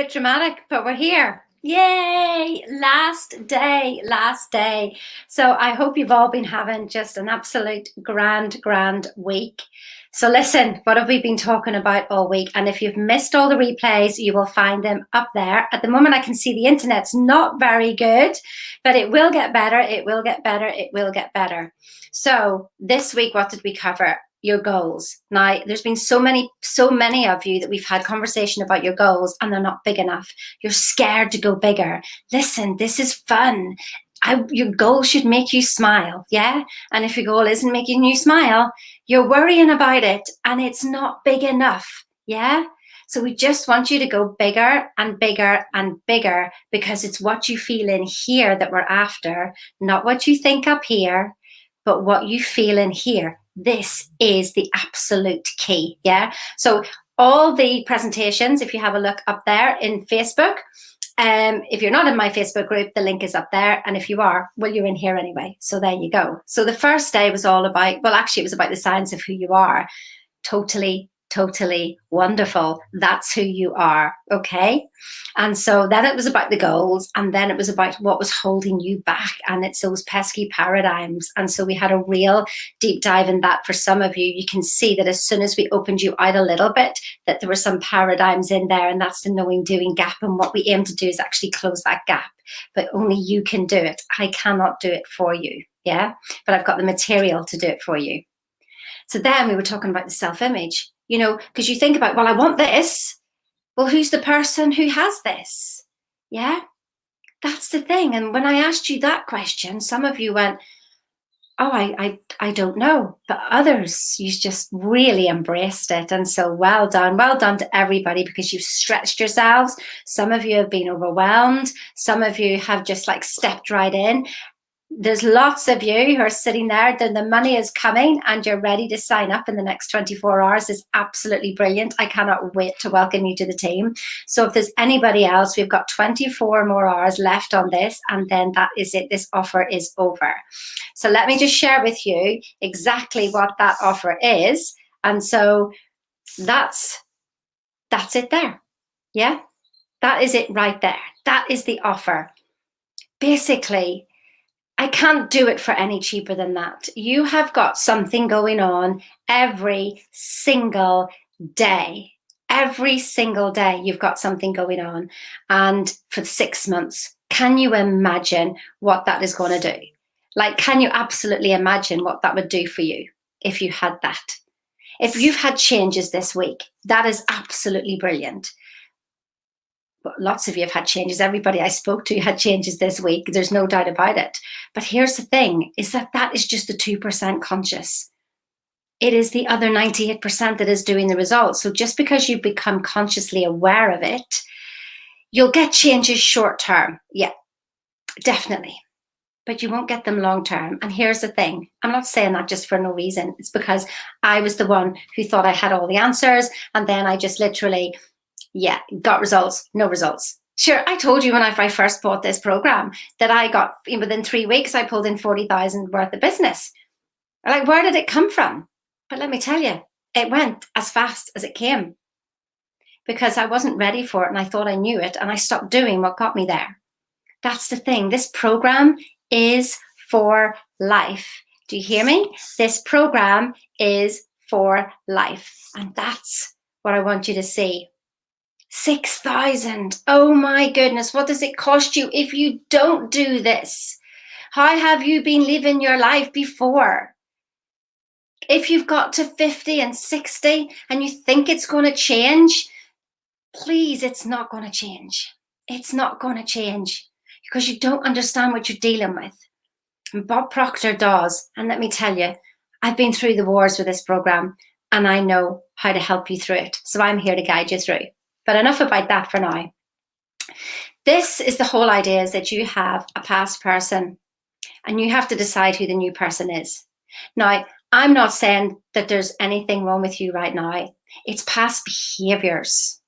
bit dramatic, but we're here. Yay! Last day, last day. So I hope you've all been having just an absolute grand week. So listen, what have we been talking about all week? And if you've missed all the replays, you will find them up there. At the moment, I can see the internet's not very good, but it will get better. It will get better. It will get better. So this week, what did we cover? Your goals. Now, there's been so many of you that we've had conversation about your goals and they're not big enough. You're scared to go bigger. Listen, this is fun. Your goal should make you smile, yeah? And if your goal isn't making you smile, you're worrying about it and it's not big enough, yeah? So we just want you to go bigger and bigger and bigger because it's what you feel in here that we're after, not what you think up here, but what you feel in here. This is the absolute key, yeah? So all the presentations, if you have a look up there in Facebook, if you're not in my Facebook group, the link is up there. And if you are, well, you're in here anyway. So there you go. So the first day was all about, well, actually it was about the science of who you are. Totally wonderful. That's who you are, okay? And so then it was about the goals, and then it was about what was holding you back, and it's those pesky paradigms. And so we had a real deep dive in that. For some of you, you can see that as soon as we opened you out a little bit, that there were some paradigms in there, and that's the knowing doing gap. And what we aim to do is actually close that gap, but only you can do it. I cannot do it for you, yeah? But I've got the material to do it for you. So then we were talking about the self-image. You know, because you think about, well, I want this. Well, who's the person who has this? Yeah, that's the thing. And when I asked you that question, some of you went, oh, I don't know. But others, you just really embraced it. And so well done to everybody, because you've stretched yourselves. Some of you have been overwhelmed. Some of you have just like stepped right in. There's lots of you who are sitting there, then the money is coming and you're ready to sign up in the next 24 hours. Is absolutely brilliant. I cannot wait to welcome you to the team. So if there's anybody else, we've got 24 more hours left on this, and then that is it. This offer is over. So let me just share with you exactly what that offer is. And so that's it there. Yeah, that is it right there. That is the offer. Basically, I can't do it for any cheaper than that. You have got something going on every single day. Every single day you've got something going on. And for 6 months, can you imagine what that is going to do? Like, can you absolutely imagine what that would do for you if you had that? If you've had changes this week, that is absolutely brilliant. But lots of you have had changes. Everybody I spoke to had changes this week. There's no doubt about it. But here's the thing, is that is just the 2% conscious. It is the other 98% that is doing the results. So just because you become consciously aware of it, you'll get changes short term. Yeah, definitely. But you won't get them long term. And here's the thing, I'm not saying that just for no reason. It's because I was the one who thought I had all the answers. And then I just literally, got results, no results. Sure, I told you when I first bought this program that I got, within 3 weeks, I pulled in 40,000 worth of business. Like, where did it come from? But let me tell you, it went as fast as it came because I wasn't ready for it and I thought I knew it and I stopped doing what got me there. That's the thing. This program is for life. Do you hear me? This program is for life. And that's what I want you to see. 6,000. Oh my goodness. What does it cost you if you don't do this? How have you been living your life before? If you've got to 50 and 60 and you think it's going to change, please, it's not going to change. It's not going to change because you don't understand what you're dealing with. And Bob Proctor does. And let me tell you, I've been through the wars with this program and I know how to help you through it. So I'm here to guide you through. But enough about that for now. This is the whole idea, is that you have a past person and you have to decide who the new person is. Now, I'm not saying that there's anything wrong with you right now. It's past behaviors.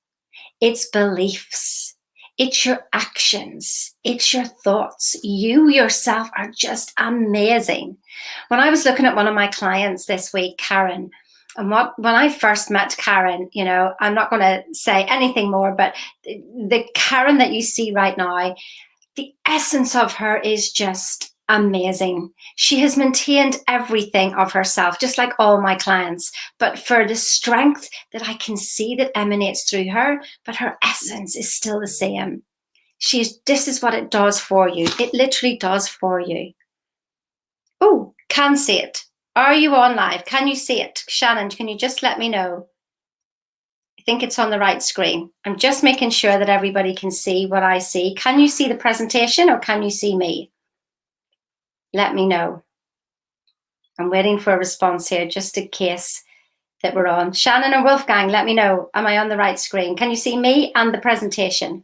It's beliefs. It's your actions. It's your thoughts. You yourself are just amazing. When I was looking at one of my clients this week, Karen, And when I first met Karen, I'm not going to say anything more, but the Karen that you see right now, the essence of her is just amazing. She has maintained everything of herself, just like all my clients, but for the strength that I can see that emanates through her, but her essence is still the same. This is what it does for you. It literally does for you. Oh, can see it. Are you on live? Can you see it? Shannon, can you just let me know? I think it's on the right screen. I'm just making sure that everybody can see what I see. Can you see the presentation or can you see me? Let me know. I'm waiting for a response here just in case that we're on. Shannon or Wolfgang, let me know. Am I on the right screen? Can you see me and the presentation?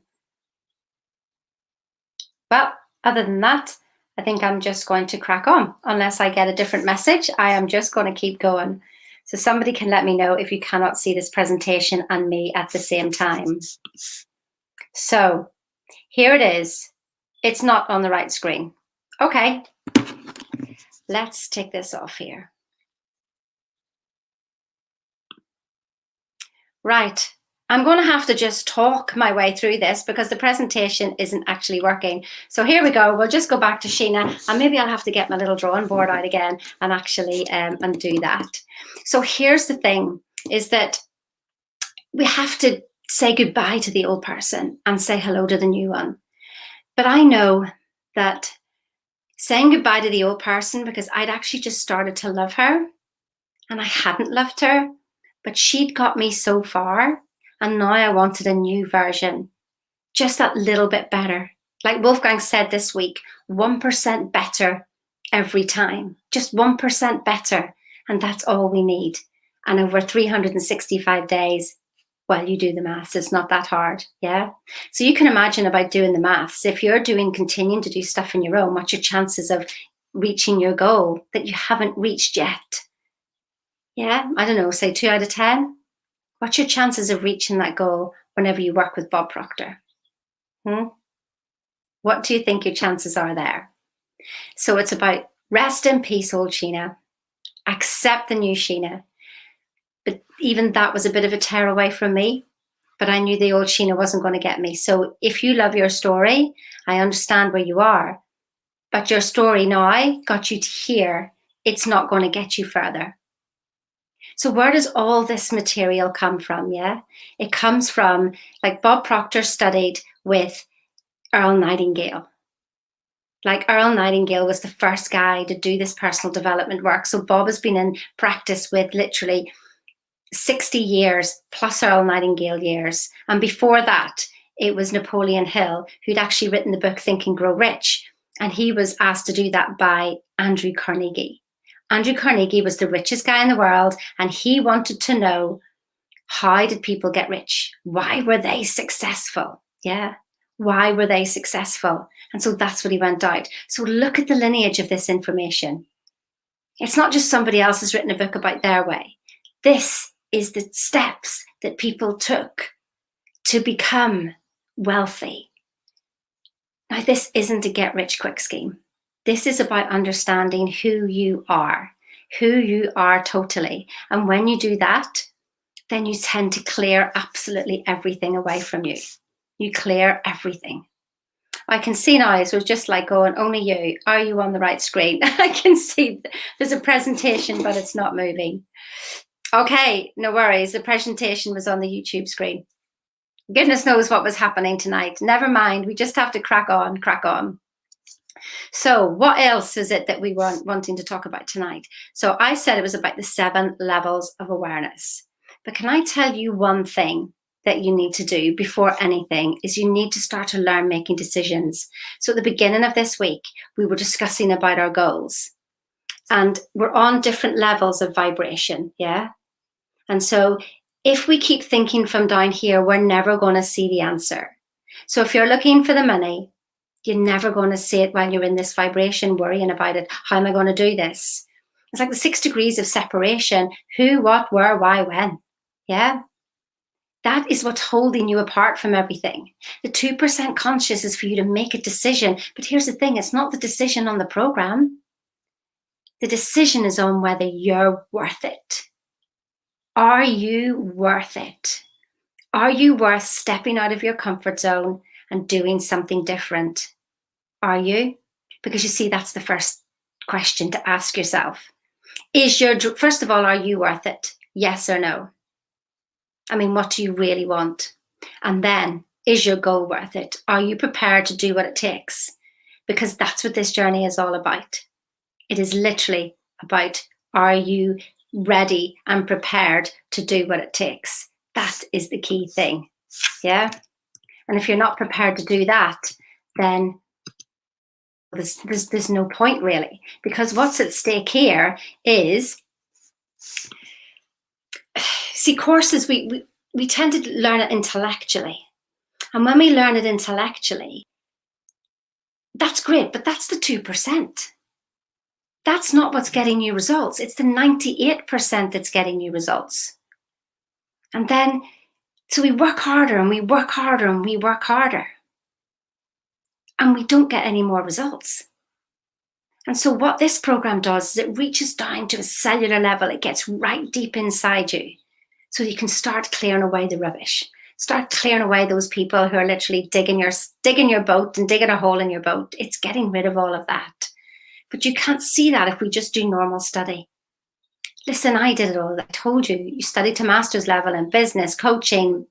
Well, other than that, I think I'm just going to crack on. Unless I get a different message, I am just going to keep going. So somebody can let me know if you cannot see this presentation and me at the same time. So here it is. It's not on the right screen. Okay, let's take this off here. Right. I'm going to have to just talk my way through this because the presentation isn't actually working. So here we go. We'll just go back to Sheena and maybe I'll have to get my little drawing board out again and actually undo that. So here's the thing is that we have to say goodbye to the old person and say hello to the new one. But I know that saying goodbye to the old person, because I'd actually just started to love her and I hadn't loved her, but she'd got me so far. And now I wanted a new version, just that little bit better. Like Wolfgang said this week, 1% better every time, just 1% better. And that's all we need. And over 365 days, well, you do the maths, it's not that hard, yeah? So you can imagine about doing the maths. If you're continuing to do stuff on your own, what's your chances of reaching your goal that you haven't reached yet? Yeah, I don't know, say 2 out of 10. What's your chances of reaching that goal whenever you work with Bob Proctor? What do you think your chances are there? So it's about rest in peace, old Sheena. Accept the new Sheena. But even that was a bit of a tear away from me. But I knew the old Sheena wasn't going to get me. So if you love your story, I understand where you are. But your story now got you to here. It's not going to get you further. So where does all this material come from? Yeah, it comes from, like Bob Proctor studied with Earl Nightingale. Like Earl Nightingale was the first guy to do this personal development work. So Bob has been in practice with literally 60 years plus Earl Nightingale years. And before that, it was Napoleon Hill who'd actually written the book Think and Grow Rich. And he was asked to do that by Andrew Carnegie. Andrew Carnegie was the richest guy in the world, and he wanted to know, how did people get rich? Why were they successful? Yeah, why were they successful? And so that's what he went out. So look at the lineage of this information. It's not just somebody else has written a book about their way. This is the steps that people took to become wealthy. Now, this isn't a get-rich-quick scheme. This is about understanding who you are totally. And when you do that, then you tend to clear absolutely everything away from you. You clear everything. I can see now, so it's just like going, only you. Are you on the right screen? I can see there's a presentation, but it's not moving. Okay, no worries. The presentation was on the YouTube screen. Goodness knows what was happening tonight. Never mind. We just have to crack on, crack on. So what else is it that we were wanting to talk about tonight? So I said it was about the 7 levels of awareness. But can I tell you one thing that you need to do before anything is you need to start to learn making decisions. So at the beginning of this week, we were discussing about our goals. And we're on different levels of vibration, yeah? And so if we keep thinking from down here, we're never going to see the answer. So if you're looking for the money, you're never going to see it when you're in this vibration, worrying about it. How am I going to do this? It's like the 6 degrees of separation. Who, what, where, why, when. Yeah? That is what's holding you apart from everything. The 2% conscious is for you to make a decision. But here's the thing, it's not the decision on the program. The decision is on whether you're worth it. Are you worth it? Are you worth stepping out of your comfort zone and doing something different? Are you? Because you see, that's the first question to ask yourself. First of all, are you worth it? Yes or no? I mean, what do you really want? And then, is your goal worth it? Are you prepared to do what it takes? Because that's what this journey is all about. It is literally about, are you ready and prepared to do what it takes? That is the key thing. Yeah. And if you're not prepared to do that, then there's no point really, because what's at stake here is, see, courses, we tend to learn it intellectually. And when we learn it intellectually, that's great, but that's the 2%. That's not what's getting you results. It's the 98% that's getting you results. And then, so we work harder and we work harder and we work harder. And we don't get any more results. And so what this program does is it reaches down to a cellular level. It gets right deep inside you. So you can start clearing away the rubbish. Start clearing away those people who are literally digging your boat and digging a hole in your boat. It's getting rid of all of that. But you can't see that if we just do normal study. Listen, I did it all. I told you, you studied to master's level in business, coaching,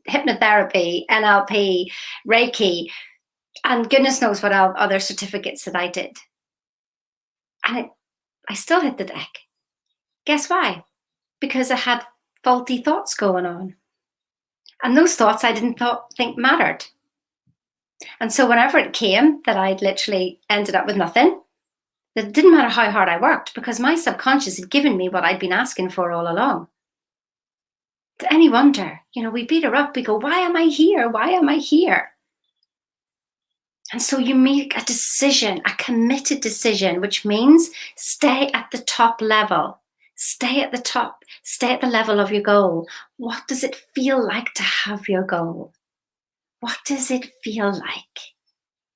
hypnotherapy, NLP, Reiki, and goodness knows what other certificates that I did. And I still hit the deck. Guess why? Because I had faulty thoughts going on. And those thoughts I didn't think mattered. And so whenever it came that I'd literally ended up with nothing, it didn't matter how hard I worked, because my subconscious had given me what I'd been asking for all along. To any wonder, we beat her up. We go, why am I here? Why am I here? And so you make a decision, a committed decision, which means stay at the top level. Stay at the top. Stay at the level of your goal. What does it feel like to have your goal? What does it feel like?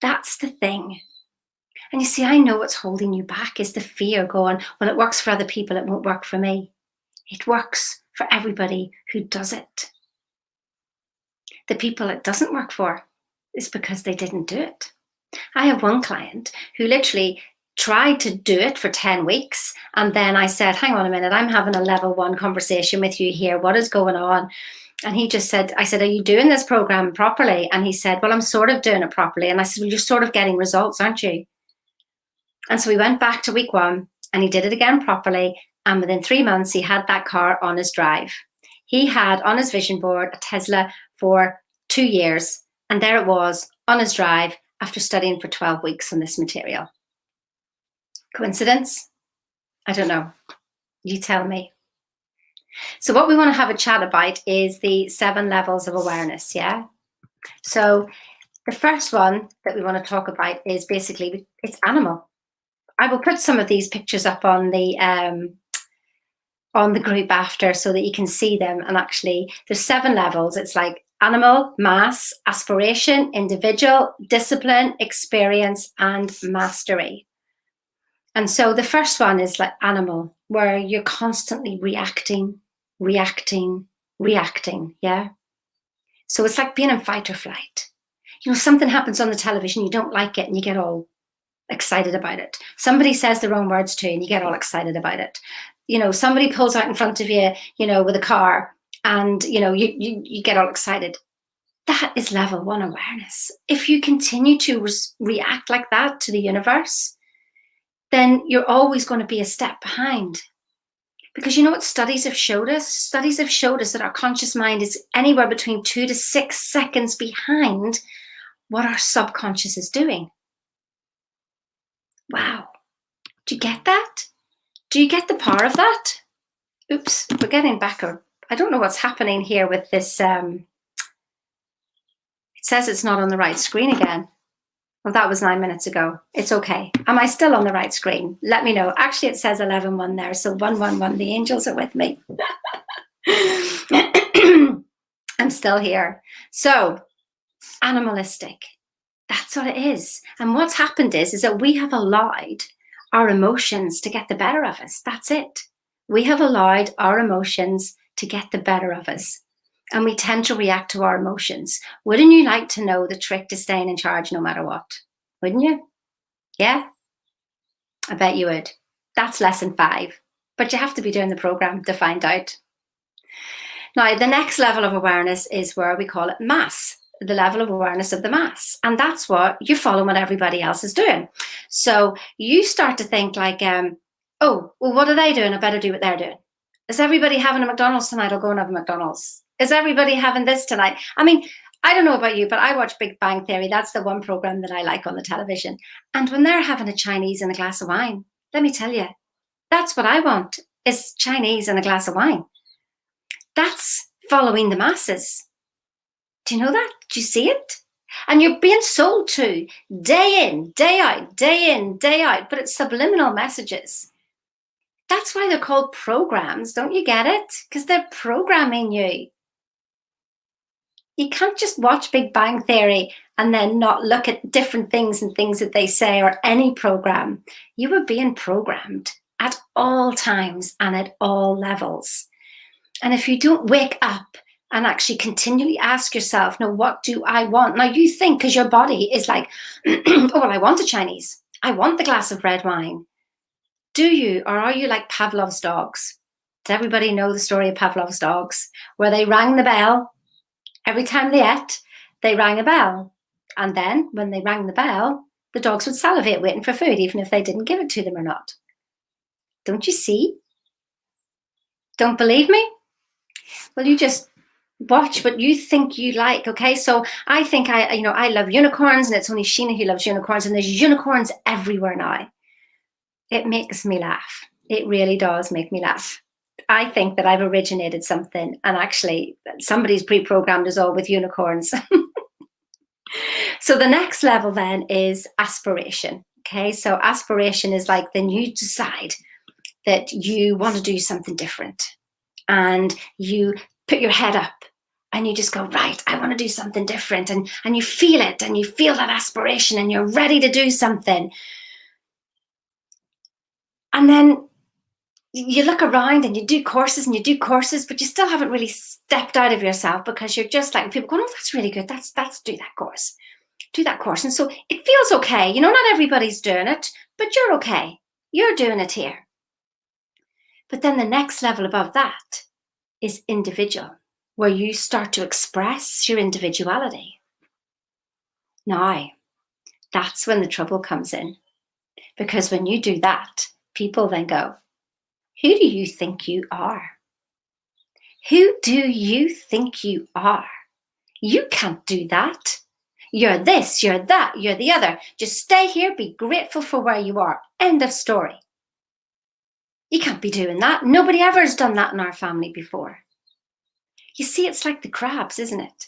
That's the thing. And you see, I know what's holding you back is the fear going, well, it works for other people, it won't work for me. It works for everybody who does it. The people it doesn't work for is because they didn't do it. I have one client who literally tried to do it for 10 weeks. And then I said, hang on a minute, I'm having a level 1 conversation with you here. What is going on? And he just said, I said, are you doing this program properly? And he said, well, I'm sort of doing it properly. And I said, well, you're sort of getting results, aren't you? And so we went back to week 1 and he did it again properly. And within 3 months, he had that car on his drive. He had on his vision board a Tesla for 2 years. And there it was on his drive after studying for 12 weeks on this material. Coincidence? I don't know. You tell me. So what we want to have a chat about is the 7 levels of awareness, yeah? So the first one that we want to talk about is basically, it's animal. I will put some of these pictures up on the group after so that you can see them. And actually, there's 7 levels. It's like animal, mass, aspiration, individual, discipline, experience, and mastery. And so the first one is like animal, where you're constantly reacting, yeah? So it's like being in fight or flight. Something happens on the television, you don't like it, and you get all excited about it. Somebody says the wrong words to you, and you get all excited about it. Somebody pulls out in front of you, with a car, and, you get all excited. That is level 1 awareness. If you continue to react like that to the universe, then you're always going to be a step behind. Because you know what studies have showed us? Studies have showed us that our conscious mind is anywhere between 2 to 6 seconds behind what our subconscious is doing. Wow. Do you get that? Do you get the power of that? Oops, we're getting back. I don't know what's happening here with this. It says it's not on the right screen again. Well, that was 9 minutes ago. It's okay. Am I still on the right screen? Let me know. Actually, it says 11-1 there. So 111, the angels are with me. I'm still here. So animalistic. That's what it is. And what's happened is that we have allowed our emotions to get the better of us. That's it. We have allowed our emotions to get the better of us. And we tend to react to our emotions. Wouldn't you like to know the trick to staying in charge no matter what? Wouldn't you? Yeah? I bet you would. That's lesson 5. But you have to be doing the program to find out. Now, the next level of awareness is where we call it mass, the level of awareness of the mass. And that's what you follow what everybody else is doing. So you start to think like, oh, well, what are they doing? I better do what they're doing. Is everybody having a McDonald's tonight? I'll go and have a McDonald's. Is everybody having this tonight? I mean, I don't know about you, but I watch Big Bang Theory. That's the one program that I like on the television. And when they're having a Chinese and a glass of wine, let me tell you, that's what I want, is Chinese and a glass of wine. That's following the masses. Do you know that? Do you see it? And you're being sold to day in, day out, day in, day out, but it's subliminal messages. That's why they're called programs. Don't you get it? Because they're programming you. You can't just watch Big Bang Theory and then not look at different things and things that they say, or any program. You are being programmed at all times and at all levels. And if you don't wake up and actually continually ask yourself, no, what do I want? Now you think, because your body is like, oh, well, I want a Chinese. I want the glass of red wine. Do you, or are you like Pavlov's dogs? Does everybody know the story of Pavlov's dogs, where they rang the bell every time they ate? They rang a bell, and then when they rang the bell, the dogs would salivate waiting for food, even if they didn't give it to them or not. Don't you see? Don't believe me? Well, you just watch what you think you like. Okay, so I think I love unicorns, and it's only Sheena who loves unicorns, and there's unicorns everywhere now. It makes me laugh. It really does make me laugh. I think that I've originated something, and actually somebody's pre-programmed us all with unicorns. So the next level then is aspiration. Okay, so aspiration is like, then you decide that you want to do something different, and you put your head up and you just go, right, I want to do something different, and you feel it, and you feel that aspiration, and you're ready to do something. And then you look around and you do courses and you do courses, but you still haven't really stepped out of yourself, because you're just like, people going, oh, that's really good. That's do that course. Do that course. And so it feels okay. You know, not everybody's doing it, but you're okay. You're doing it here. But then the next level above that is individual, where you start to express your individuality. Now, that's when the trouble comes in, because when you do that, people then go, who do you think you are? Who do you think you are? You can't do that. You're this, you're that, you're the other. Just stay here, be grateful for where you are. End of story. You can't be doing that. Nobody ever has done that in our family before. You see, it's like the crabs, isn't it?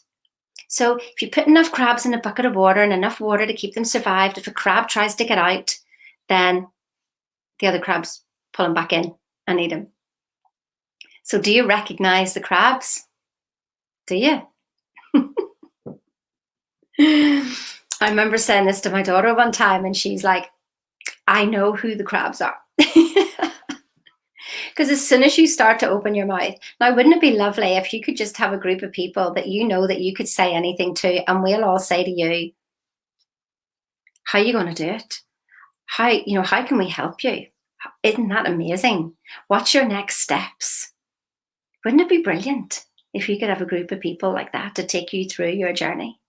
So if you put enough crabs in a bucket of water, and enough water to keep them survived, if a crab tries to get out, then the other crabs pull him back in and eat him. So do you recognize the crabs? Do you? I remember saying this to my daughter one time, and she's like, I know who the crabs are. Because as soon as you start to open your mouth, now wouldn't it be lovely if you could just have a group of people that you know that you could say anything to, and we'll all say to you, how are you going to do it? How can we help you? Isn't that amazing? What's your next steps? Wouldn't it be brilliant if you could have a group of people like that to take you through your journey?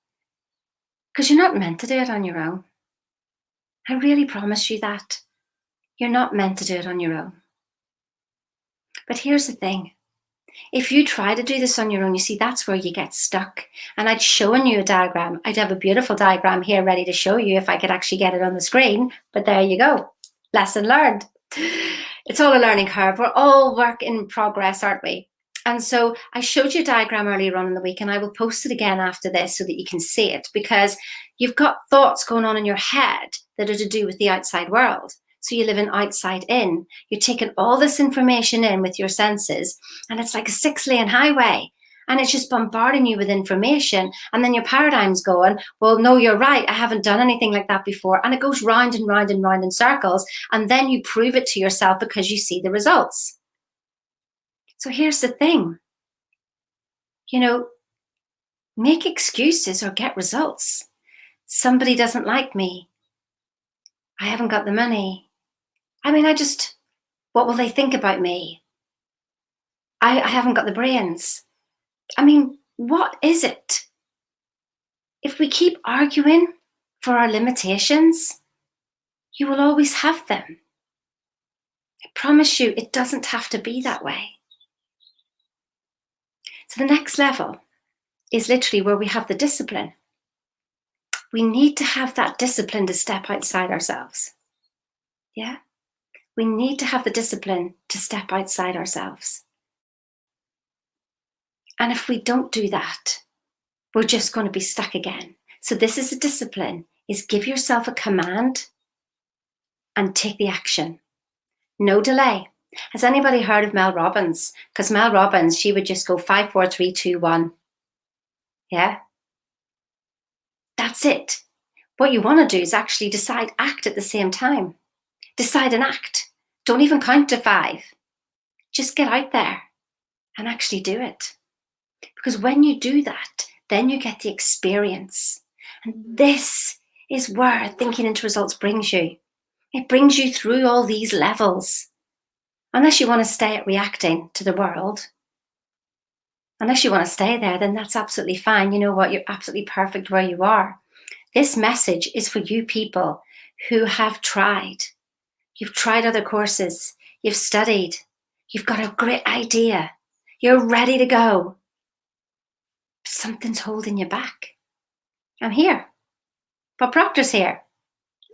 Because you're not meant to do it on your own. I really promise you that. You're not meant to do it on your own. But here's the thing. If you try to do this on your own, you see, that's where you get stuck. And I'd shown you a diagram. I'd have a beautiful diagram here ready to show you if I could actually get it on the screen. But there you go. Lesson learned. It's all a learning curve. We're all work in progress, aren't we? And so I showed you a diagram earlier on in the week, and I will post it again after this so that you can see it, because you've got thoughts going on in your head that are to do with the outside world. So you live in outside in. You're taking all this information in with your senses, and it's like a 6-lane highway, and it's just bombarding you with information. And then your paradigm's going, well, no, you're right. I haven't done anything like that before. And it goes round and round and round in circles. And then you prove it to yourself because you see the results. So here's the thing. Make excuses or get results. Somebody doesn't like me. I haven't got the money. What will they think about me? I haven't got the brains. What is it? If we keep arguing for our limitations, you will always have them. I promise you, it doesn't have to be that way. So the next level is literally where we have the discipline. We need to have that discipline to step outside ourselves. Yeah? We need to have the discipline to step outside ourselves. And if we don't do that, we're just going to be stuck again. So this is a discipline, is give yourself a command and take the action. No delay. Has anybody heard of Mel Robbins? Because Mel Robbins, she would just go 5, 4, 3, 2, 1. Yeah? That's it. What you want to do is actually decide, act at the same time. Decide and act. Don't even count to 5. Just get out there and actually do it. Because when you do that, then you get the experience. And this is where thinking into results brings you. It brings you through all these levels. Unless you want to stay at reacting to the world, unless you want to stay there, then that's absolutely fine. You know what? You're absolutely perfect where you are. This message is for you people who have tried. You've tried other courses. You've studied. You've got a great idea. You're ready to go. Something's holding you back. I'm here. Bob Proctor's here.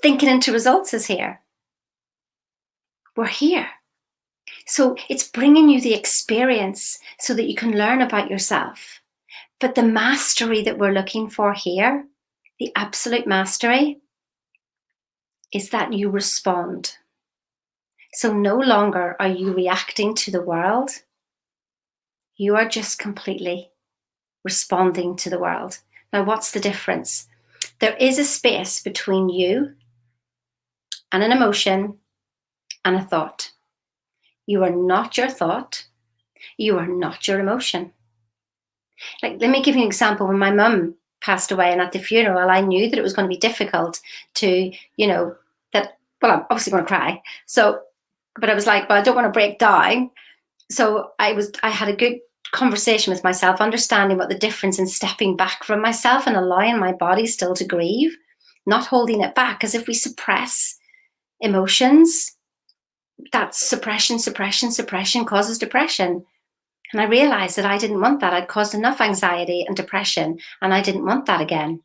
Thinking into Results is here. We're here. So it's bringing you the experience so that you can learn about yourself. But the mastery that we're looking for here, the absolute mastery, is that you respond. So no longer are you reacting to the world. You are just completely responding to the world. Now, what's the difference? There is a space between you and an emotion and a thought. You are not your thought. You are not your emotion. Let me give you an example. When my mum passed away and at the funeral, I knew that it was going to be difficult to, I'm obviously going to cry. But I was like, I don't want to break down. So I had a good conversation with myself, understanding what the difference in stepping back from myself and allowing my body still to grieve, not holding it back. Because if we suppress emotions, that suppression causes depression. And I realized that I didn't want that. I'd caused enough anxiety and depression, and I didn't want that again.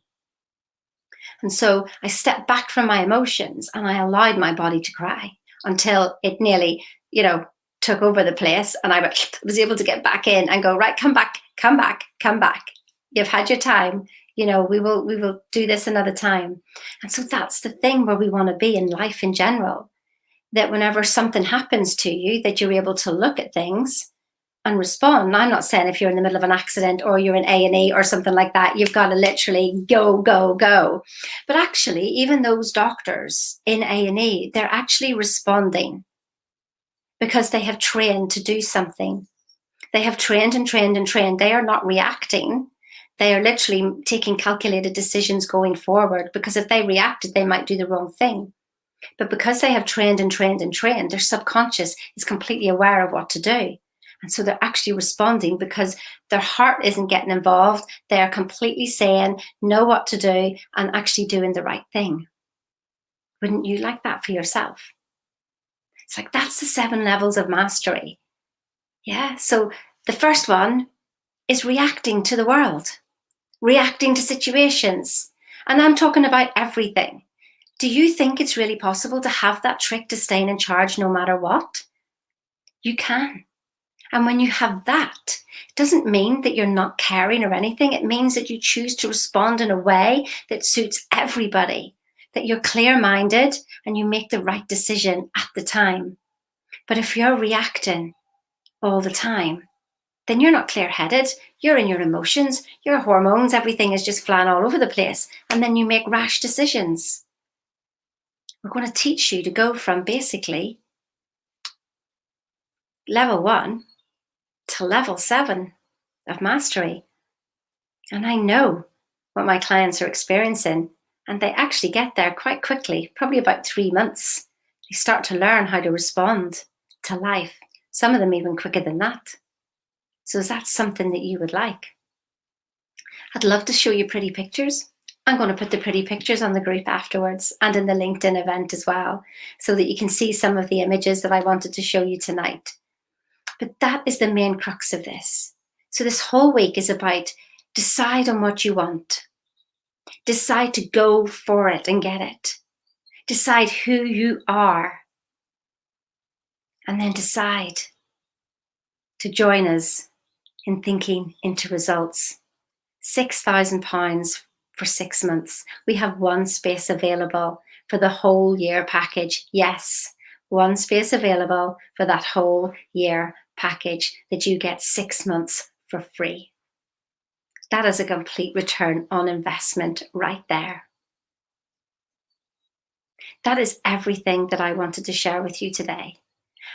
And so I stepped back from my emotions and I allowed my body to cry until it nearly, took over the place. And I was able to get back in and go, right, come back. You've had your time. We will do this another time. And so that's the thing where we want to be in life in general, that whenever something happens to you, that you're able to look at things and respond. Now, I'm not saying if you're in the middle of an accident or you're in A&E or something like that, you've got to literally go. But actually, even those doctors in A&E, they're actually responding because they have trained to do something. They have trained and trained and trained. They are not reacting. They are literally taking calculated decisions going forward, because if they reacted, they might do the wrong thing. But because they have trained and trained and trained, their subconscious is completely aware of what to do. And so they're actually responding because their heart isn't getting involved. They are completely saying, know what to do, and actually doing the right thing. Wouldn't you like that for yourself? It's like, that's the 7 levels of mastery. Yeah. So the first one is reacting to the world, reacting to situations. And I'm talking about everything. Do you think it's really possible to have that trick to staying in charge no matter what? You can. And when you have that, it doesn't mean that you're not caring or anything. It means that you choose to respond in a way that suits everybody, that you're clear-minded and you make the right decision at the time. But if you're reacting all the time, then you're not clear-headed. You're in your emotions, your hormones, everything is just flying all over the place. And then you make rash decisions. We're going to teach you to go from basically level 1 to level 7. of mastery. And I know what my clients are experiencing, and they actually get there quite quickly, probably about 3 months. They start to learn how to respond to life, some of them even quicker than that. So is that something that you would like? I'd love to show you pretty pictures. I'm going to put the pretty pictures on the group afterwards and in the LinkedIn event as well, so that you can see some of the images that I wanted to show you tonight. But that is the main crux of this. So this whole week is about decide on what you want. Decide to go for it and get it. Decide who you are. And then decide to join us in thinking into results. £6,000 for 6 months. We have one space available for the whole year package. Yes, one space available for that whole year package that you get 6 months for free. That is a complete return on investment right there. That is everything that I wanted to share with you today.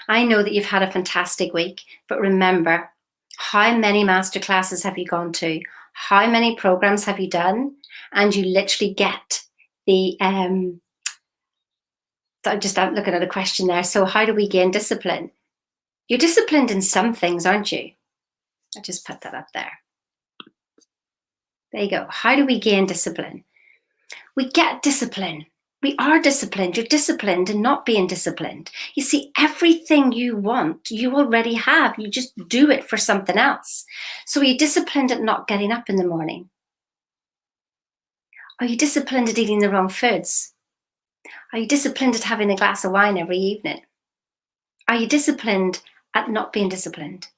I know that you've had a fantastic week, but remember, how many masterclasses have you gone to? How many programs have you done? And you literally get the, I'm just looking at a question there. So how do we gain discipline? You're disciplined in some things, aren't you? I just put that up there. There you go. How do we gain discipline? We get discipline. We are disciplined. You're disciplined in not being disciplined. You see, everything you want, you already have. You just do it for something else. So are you disciplined at not getting up in the morning? Are you disciplined at eating the wrong foods? Are you disciplined at having a glass of wine every evening? Are you disciplined at not being disciplined?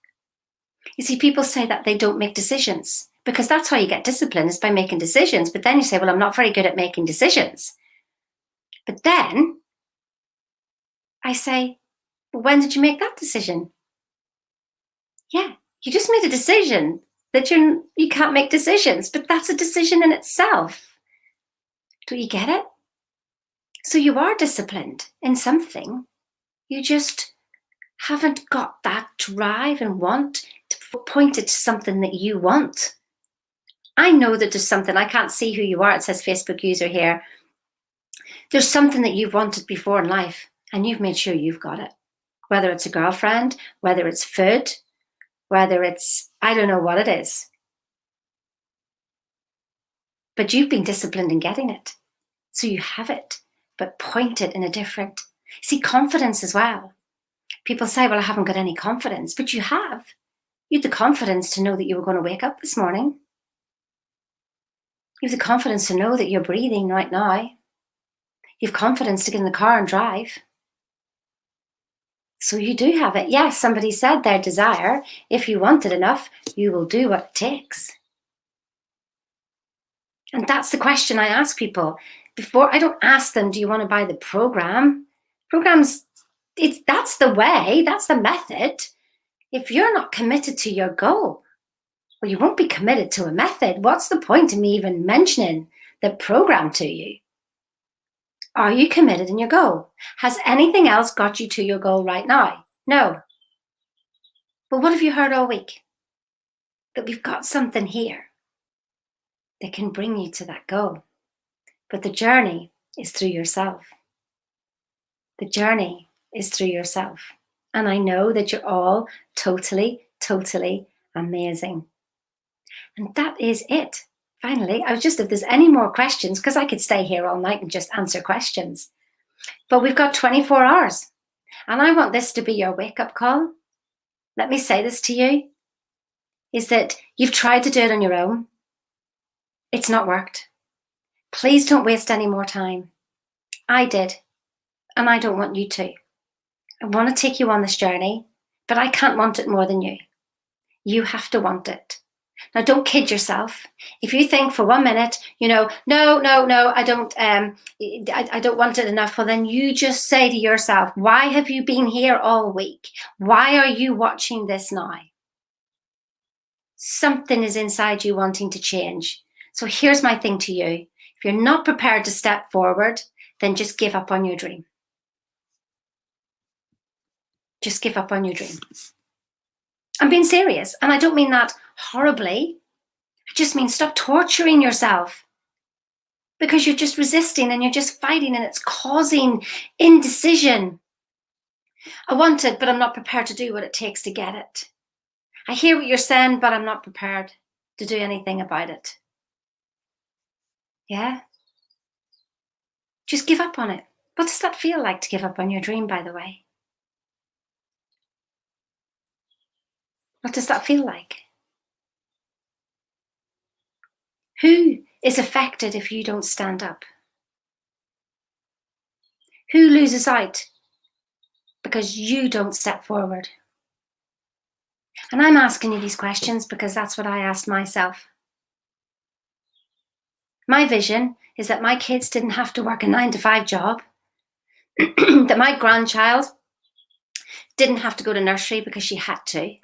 You see, people say that they don't make decisions, because that's how you get discipline, is by making decisions. But then you say, well, I'm not very good at making decisions. But then I say, well, when did you make that decision? Yeah, you just made a decision that you can't make decisions, but that's a decision in itself. Do you get it? So you are disciplined in something. You just haven't got that drive and want to point it to something that you want. I know that there's something, I can't see who you are. It says Facebook user here. There's something that you've wanted before in life, and you've made sure you've got it. Whether it's a girlfriend, whether it's food, whether it's, I don't know what it is. But you've been disciplined in getting it. So you have it, but point it in a different, see, confidence as well. People say, well, I haven't got any confidence, but you have. You had the confidence to know that you were going to wake up this morning. You have the confidence to know that you're breathing right now. You have confidence to get in the car and drive. So you do have it. Yes, somebody said their desire. If you want it enough, you will do what it takes. And that's the question I ask people. Before, I don't ask them, do you want to buy the program? Programs, that's the way, that's the method. If you're not committed to your goal, well, you won't be committed to a method. What's the point of me even mentioning the program to you? Are you committed in your goal? Has anything else got you to your goal right now? No. But what have you heard all week? That we've got something here that can bring you to that goal. But the journey is through yourself. The journey is through yourself. And I know that you're all totally, totally amazing. And that is it. Finally, I was just, if there's any more questions, because I could stay here all night and just answer questions. But we've got 24 hours. And I want this to be your wake-up call. Let me say this to you, is that you've tried to do it on your own. It's not worked. Please don't waste any more time. I did, and I don't want you to. I want to take you on this journey, but I can't want it more than you. You have to want it. Now, don't kid yourself. If you think for 1 minute, no, I don't want it enough, well, then you just say to yourself, why have you been here all week? Why are you watching this now? Something is inside you wanting to change. So here's my thing to you. If you're not prepared to step forward, then just give up on your dream. Just give up on your dream. I'm being serious, and I don't mean that horribly. It just means stop torturing yourself, because you're just resisting and you're just fighting, and it's causing indecision. I want it, but I'm not prepared to do what it takes to get it. I hear what you're saying, but I'm not prepared to do anything about it. Yeah? Just give up on it. What does that feel like to give up on your dream, by the way? What does that feel like? Who is affected if you don't stand up? Who loses out because you don't step forward? And I'm asking you these questions because that's what I asked myself. My vision is that my kids didn't have to work a 9-to-5 job, that my grandchild didn't have to go to nursery because she had to.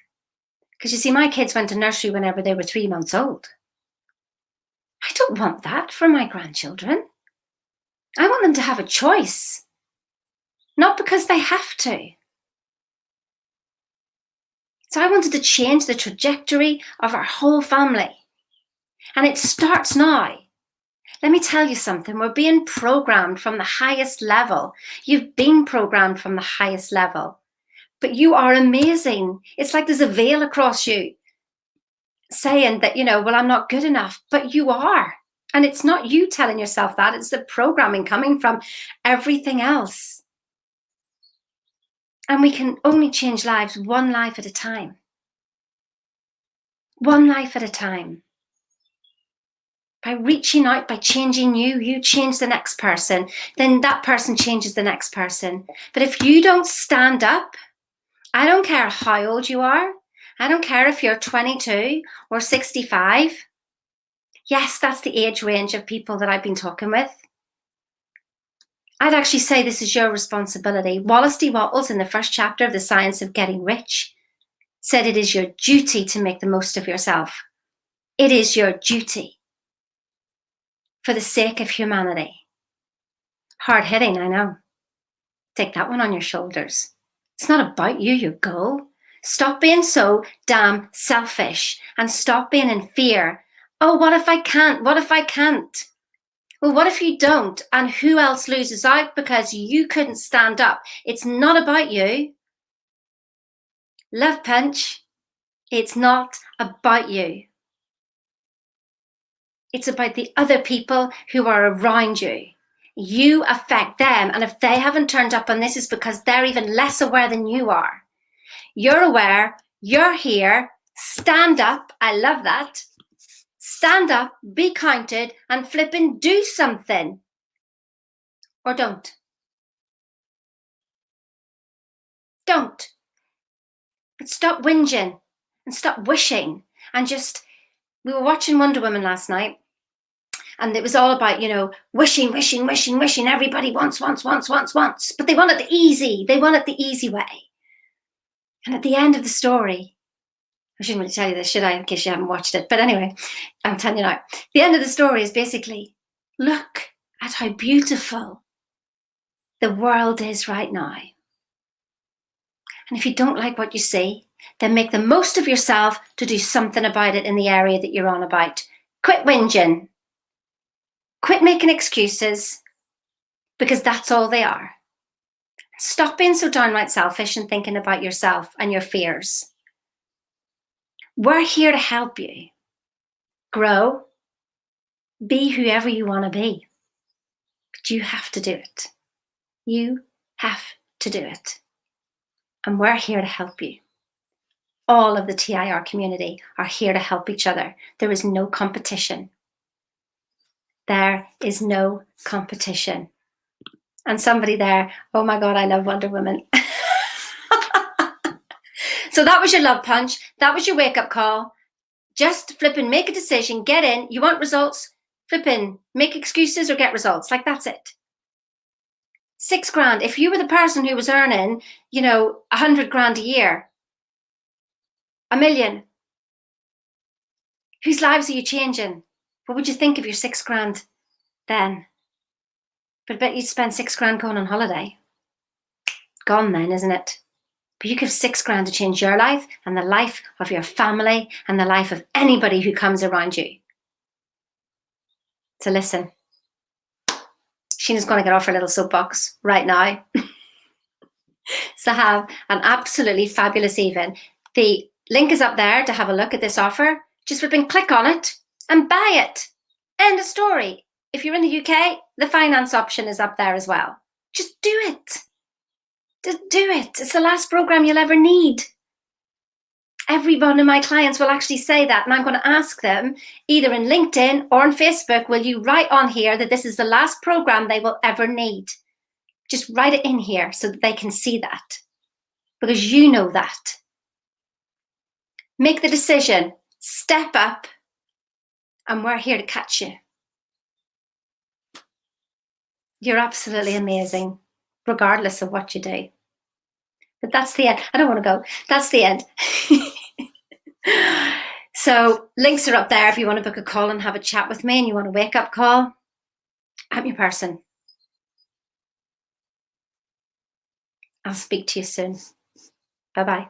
Because you see, my kids went to nursery whenever they were 3 months old. I don't want that for my grandchildren. I want them to have a choice, not because they have to. So I wanted to change the trajectory of our whole family. And it starts now. Let me tell you something. We're being programmed from the highest level. You've been programmed from the highest level. But you are amazing. It's like there's a veil across you saying that, well, I'm not good enough. But you are. And it's not you telling yourself that. It's the programming coming from everything else. And we can only change lives one life at a time. One life at a time. By reaching out, by changing you change the next person. Then that person changes the next person. But if you don't stand up, I don't care how old you are. I don't care if you're 22 or 65. Yes, that's the age range of people that I've been talking with. I'd actually say this is your responsibility. Wallace D. Wattles, in the first chapter of The Science of Getting Rich, said it is your duty to make the most of yourself. It is your duty for the sake of humanity. Hard hitting, I know. Take that one on your shoulders. It's not about you, your goal. Stop being so damn selfish and stop being in fear. Oh, what if I can't? What if I can't? Well, what if you don't? And who else loses out because you couldn't stand up? It's not about you. Love punch. It's not about you. It's about the other people who are around you. You affect them. And if they haven't turned up on this, it's because they're even less aware than you are. You're aware. You're here. Stand up. I love that. Stand up, be counted, and flipping do something. Or don't. Don't. But stop whinging and stop wishing. And we were watching Wonder Woman last night. And it was all about, wishing. Everybody wants. But they want it easy. They want it the easy way. And at the end of the story, I shouldn't really tell you this, should I, in case you haven't watched it. But anyway, I'm telling you now. The end of the story is basically, look at how beautiful the world is right now. And if you don't like what you see, then make the most of yourself to do something about it in the area that you're on about. Quit whinging. Quit making excuses, because that's all they are. Stop being so downright selfish and thinking about yourself and your fears. We're here to help you grow, be whoever you want to be. But you have to do it. You have to do it. And we're here to help you. All of the TIR community are here to help each other. There is no competition. There is no competition. And somebody there, oh my God, I love Wonder Woman. So that was your love punch. That was your wake up call. Just flipping, make a decision, get in. You want results? Flipping, make excuses or get results. Like, that's it. $6,000. If you were the person who was earning, $100,000 a year, $1 million, whose lives are you changing? What would you think of your $6,000 then? But I bet you'd spend $6,000 going on holiday. Gone then, isn't it? But you give $6,000 to change your life and the life of your family and the life of anybody who comes around you. So listen, Sheena's going to get off her little soapbox right now. So have an absolutely fabulous evening. The link is up there to have a look at this offer. Just flipping click on it and buy it. End of story. If you're in the UK, the finance option is up there as well. Just do it. Just do it. It's the last program you'll ever need. Every one of my clients will actually say that, and I'm going to ask them either in LinkedIn or on Facebook, will you write on here that this is the last program they will ever need? Just write it in here so that they can see that, because you know that. Make the decision, step up, and we're here to catch you. You're absolutely amazing, regardless of what you do. But that's the end. I don't want to go. That's the end. So links are up there if you want to book a call and have a chat with me and you want a wake-up call. I'm your person. I'll speak to you soon. Bye-bye.